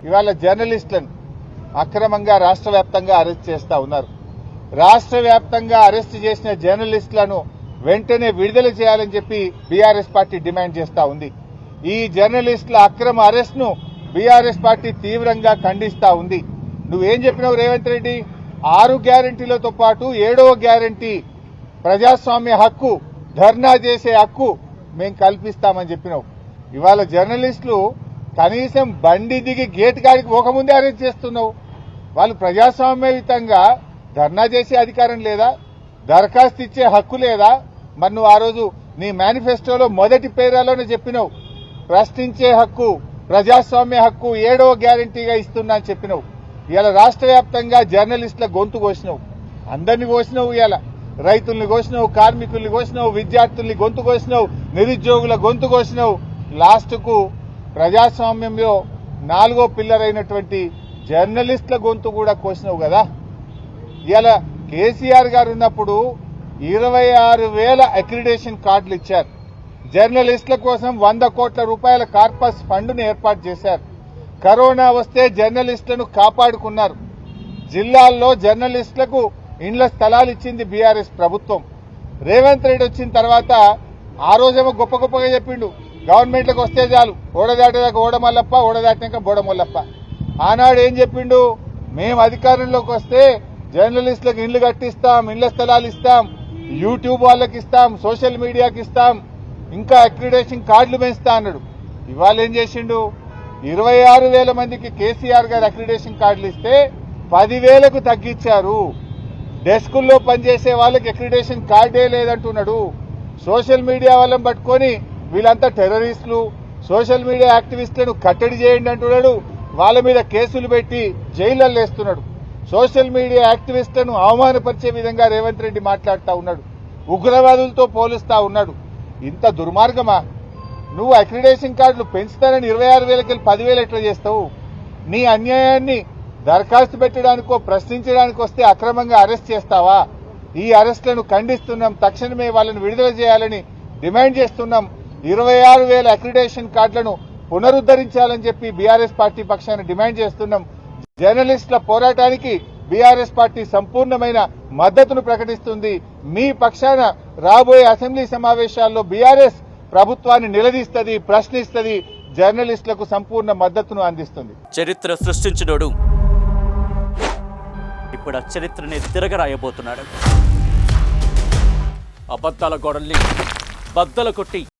ఇవాళ జర్నలిస్టులను అక్రమంగా రాష్ట్ర వ్యాప్తంగా అరెస్ట్ చేస్తా ఉన్నారు. రాష్ట్ర వ్యాప్తంగా అరెస్ట్ చేసిన జర్నలిస్టులను వెంటనే విడుదల చేయాలని చెప్పి బీఆర్ఎస్ పార్టీ డిమాండ్ చేస్తా ఉంది. ఈ జర్నలిస్టుల అక్రమ అరెస్ట్ ను బీఆర్ఎస్ పార్టీ తీవ్రంగా ఖండిస్తా ఉంది. నువ్వేం చెప్పినావు రేవంత్ రెడ్డి? 6 గ్యారంటీలతో పాటు 7వ గ్యారంటీ ప్రజాస్వామ్య హక్కు, ధర్నా చేసే హక్కు మేము కల్పిస్తామని చెప్పినావు. ఇవాళ జర్నలిస్టులు కనీసం బండి దిగి గేట్ కాడికి పోకముందే అరెస్ట్ చేస్తున్నావు. వాళ్ళు ప్రజాస్వామ్యయుతంగా ధర్నా చేసే అధికారం లేదా? దరఖాస్తు ఇచ్చే హక్కు లేదా? మరి నువ్వు ఆ రోజు నీ మేనిఫెస్టోలో మొదటి పేరాలోనే చెప్పినావు, ప్రశ్నించే హక్కు, ప్రజాస్వామ్య హక్కు 7వ గ్యారంటీగా ఇస్తున్నా అని చెప్పినావు. ఇవాళ రాష్ట్ర వ్యాప్తంగా జర్నలిస్టుల గొంతు కోసినావు. అందరినీ కోసినావు. ఇవాళ రైతుల్ని కోసినావు, కార్మికుల్ని కోసినావు, విద్యార్థుల్ని గొంతు కోసినావు, నిరుద్యోగుల గొంతు కోసినావు. లాస్ట్కు ప్రజాస్వామ్యంలో 4వ పిల్లర్ అయినటువంటి జర్నలిస్టుల గొంతు కూడా కోసినావు కదా. ఇవాళ కేసీఆర్ గారు ఉన్నప్పుడు 26,000 అక్రిడేషన్ కార్డులు ఇచ్చారు. జర్నలిస్టుల కోసం 100 కోట్ల రూపాయల కార్పస్ ఫండ్ను ఏర్పాటు చేశారు. కరోనా వస్తే జర్నలిస్టులను కాపాడుకున్నారు. జిల్లాల్లో జర్నలిస్టులకు ఇండ్ల స్థలాలు ఇచ్చింది బీఆర్ఎస్ ప్రభుత్వం. రేవంత్ రెడ్డి వచ్చిన తర్వాత ఆ రోజేమో గొప్ప గొప్పగా చెప్పిండు, గవర్నమెంట్లకు వస్తే చాలు, ఓడదాటేదాకా ఓడమల్లప్ప, ఓడదాటినాక బోడమల్లప్ప. ఆనాడు ఏం చెప్పిండు? మేము అధికారంలోకి వస్తే జర్నలిస్టులకు ఇండ్లు కట్టిస్తాం, ఇండ్ల స్థలాలు ఇస్తాం, యూట్యూబ్ వాళ్ళకి ఇస్తాం, సోషల్ మీడియాకి ఇస్తాం, ఇంకా అక్రిడేషన్ కార్డులు పెంచుతా అన్నాడు. ఇవాళ ఏం చేసిండు? 26,000 మందికి కేసీఆర్ గారు అక్రిడేషన్ కార్డులు ఇస్తే 10,000కు తగ్గించారు. డెస్కుల్లో పనిచేసే వాళ్ళకి అక్రిడేషన్ కార్డే లేదంటున్నాడు. సోషల్ మీడియా వాళ్ళని పట్టుకొని వీళ్ళంతా టెర్రరిస్టులు, సోషల్ మీడియా యాక్టివిస్టులను కట్టడి చేయండి అంటున్నాడు. వాళ్ళ మీద కేసులు పెట్టి జైళ్లలో వేస్తున్నాడు. సోషల్ మీడియా యాక్టివిస్టులను అవమానపరిచే విధంగా రేవంత్ రెడ్డి మాట్లాడుతూ ఉన్నాడు. ఉగ్రవాదులతో పోలుస్తా ఉన్నాడు. ఇంత దుర్మార్గమా? నువ్వు అక్రిడేషన్ కార్డులు పెంచుతానని 26,000కి 10,000 ఎట్లా చేస్తావు? నీ అన్యాయాన్ని దరఖాస్తు పెట్టడానికో ప్రశ్నించడానికి వస్తే అక్రమంగా అరెస్ట్ చేస్తావా? ఈ అరెస్టులను ఖండిస్తున్నాం. తక్షణమే వాళ్ళని విడుదల చేయాలని డిమాండ్ చేస్తున్నాం. 26,000 అక్రిడేషన్ కార్డులను పునరుద్ధరించాలని చెప్పి బీఆర్ఎస్ పార్టీ పక్షాన డిమాండ్ చేస్తున్నాం. జర్నలిస్టుల పోరాటానికి బీఆర్ఎస్ పార్టీ సంపూర్ణమైన మద్దతును ప్రకటిస్తుంది. మీ పక్షాన రాబోయే అసెంబ్లీ సమావేశాల్లో బీఆర్ఎస్ ప్రభుత్వాన్ని నిలదీస్తుంది, ప్రశ్నిస్తుంది, జర్నలిస్టులకు సంపూర్ణ మద్దతును అందిస్తుంది. చరిత్ర సృష్టించినోడు ఇప్పుడు ఆ చరిత్రని తిరగరాయబోతున్నాడు. అబద్ధాల గోడల్ని బద్దలు కొట్టి